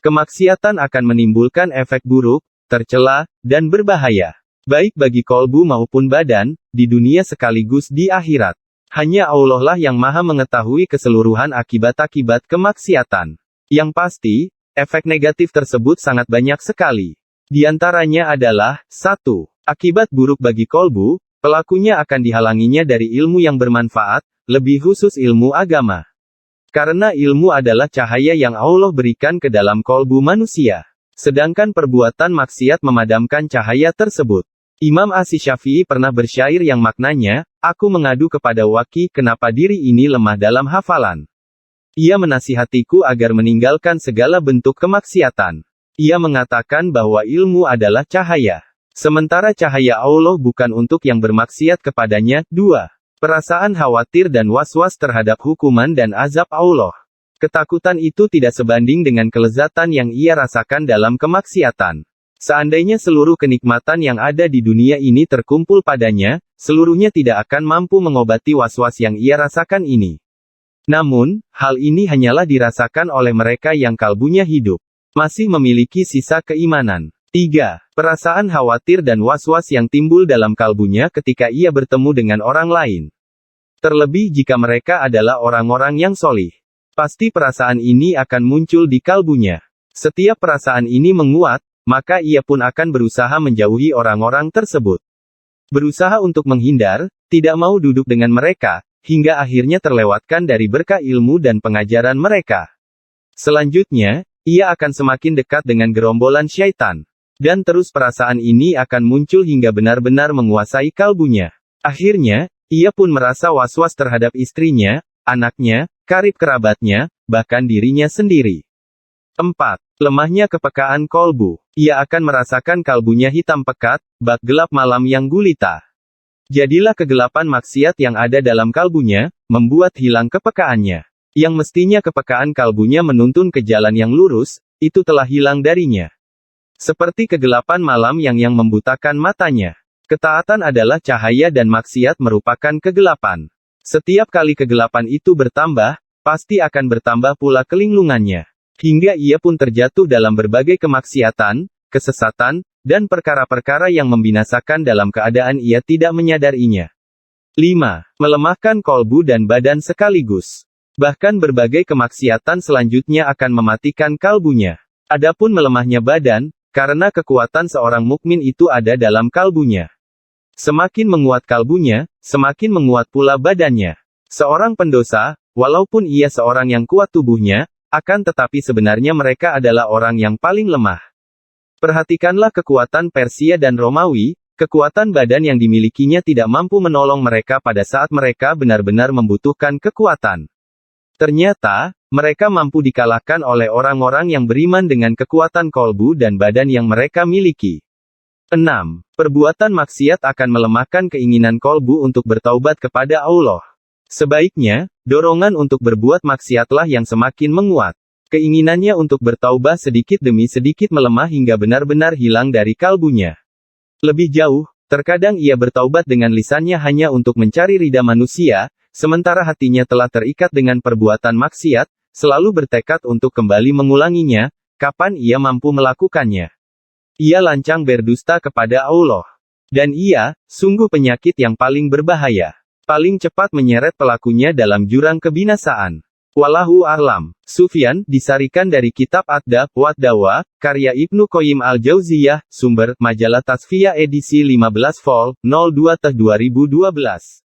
Kemaksiatan akan menimbulkan efek buruk, tercela, dan berbahaya. Baik bagi kolbu maupun badan, di dunia sekaligus di akhirat. Hanya Allah lah yang maha mengetahui keseluruhan akibat-akibat kemaksiatan. Yang pasti, efek negatif tersebut sangat banyak sekali. Di antaranya adalah, 1. Akibat buruk bagi kolbu, pelakunya akan dihalanginya dari ilmu yang bermanfaat, lebih khusus ilmu agama. Karena ilmu adalah cahaya yang Allah berikan ke dalam kolbu manusia. Sedangkan perbuatan maksiat memadamkan cahaya tersebut. Imam Asy-Syafi'i pernah bersyair yang maknanya, aku mengadu kepada Waki kenapa diri ini lemah dalam hafalan. Ia menasihatiku agar meninggalkan segala bentuk kemaksiatan. Ia mengatakan bahwa ilmu adalah cahaya. Sementara cahaya Allah bukan untuk yang bermaksiat kepadanya. 2. Perasaan khawatir dan was-was terhadap hukuman dan azab Allah. Ketakutan itu tidak sebanding dengan kelezatan yang ia rasakan dalam kemaksiatan. Seandainya seluruh kenikmatan yang ada di dunia ini terkumpul padanya, seluruhnya tidak akan mampu mengobati was-was yang ia rasakan ini. Namun, hal ini hanyalah dirasakan oleh mereka yang kalbunya hidup, masih memiliki sisa keimanan. 3. Perasaan khawatir dan was-was yang timbul dalam kalbunya ketika ia bertemu dengan orang lain. Terlebih jika mereka adalah orang-orang yang solih. Pasti perasaan ini akan muncul di kalbunya. Setiap perasaan ini menguat, maka ia pun akan berusaha menjauhi orang-orang tersebut. Berusaha untuk menghindar, tidak mau duduk dengan mereka, hingga akhirnya terlewatkan dari berkah ilmu dan pengajaran mereka. Selanjutnya, ia akan semakin dekat dengan gerombolan syaitan. Dan terus perasaan ini akan muncul hingga benar-benar menguasai kalbunya. Akhirnya, ia pun merasa was-was terhadap istrinya, anaknya, karib kerabatnya, bahkan dirinya sendiri. 4. Lemahnya kepekaan kolbu. Ia akan merasakan kalbunya hitam pekat, bak gelap malam yang gulita. Jadilah kegelapan maksiat yang ada dalam kalbunya, membuat hilang kepekaannya. Yang mestinya kepekaan kalbunya menuntun ke jalan yang lurus, itu telah hilang darinya. Seperti kegelapan malam yang membutakan matanya. Ketaatan adalah cahaya dan maksiat merupakan kegelapan. Setiap kali kegelapan itu bertambah, pasti akan bertambah pula kelinglungannya. Hingga ia pun terjatuh dalam berbagai kemaksiatan, kesesatan, dan perkara-perkara yang membinasakan dalam keadaan ia tidak menyadarinya. 5. Melemahkan kolbu dan badan sekaligus. Bahkan berbagai kemaksiatan selanjutnya akan mematikan kalbunya. Adapun melemahnya badan, karena kekuatan seorang mukmin itu ada dalam kalbunya. Semakin menguat kalbunya, semakin menguat pula badannya. Seorang pendosa, walaupun ia seorang yang kuat tubuhnya, akan tetapi sebenarnya mereka adalah orang yang paling lemah. Perhatikanlah kekuatan Persia dan Romawi, kekuatan badan yang dimilikinya tidak mampu menolong mereka pada saat mereka benar-benar membutuhkan kekuatan. Ternyata, mereka mampu dikalahkan oleh orang-orang yang beriman dengan kekuatan kolbu dan badan yang mereka miliki. 6. Perbuatan maksiat akan melemahkan keinginan kolbu untuk bertaubat kepada Allah. Sebaiknya, dorongan untuk berbuat maksiatlah yang semakin menguat. Keinginannya untuk bertaubat sedikit demi sedikit melemah hingga benar-benar hilang dari kalbunya. Lebih jauh, terkadang ia bertaubat dengan lisannya hanya untuk mencari ridha manusia, sementara hatinya telah terikat dengan perbuatan maksiat, selalu bertekad untuk kembali mengulanginya, kapan ia mampu melakukannya. Ia lancang berdusta kepada Allah. Dan ia, sungguh penyakit yang paling berbahaya. Paling cepat menyeret pelakunya dalam jurang kebinasaan. Wallahu a'lam. Sufyan, disarikan dari kitab Ad-Dab wa Dawa, karya Ibnu Qayyim al-Jauziyah, sumber, majalah Tasfiyah edisi 15 Vol. 02/2012.